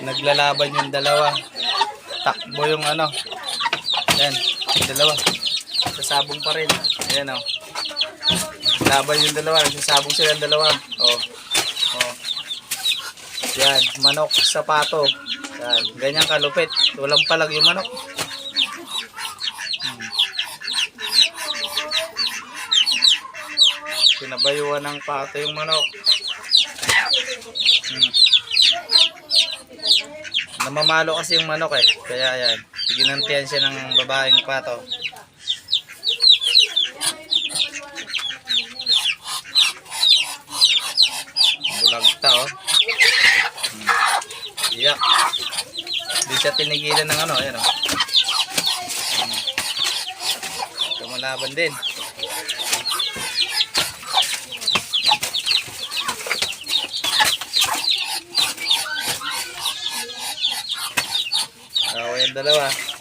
Naglalaban yung dalawa. Takbo yung ano. Yan, yung dalawa. Sasabong pa rin. Ayan o. Laban yung dalawa. Sasabong sila yung dalawa. O. O. Yan, manok sa pato. Yan, ganyan kalupit. Walang palag yung manok. Pinabayuan ng pato yung manok. Namamalo kasi yung manok eh. Kaya yan, ginantihan siya ng babaeng pato. Bulagta oh. Iyak. Di siya tinigilan ng ano, ayan oh. Tumalaban din. Away ang dalawa.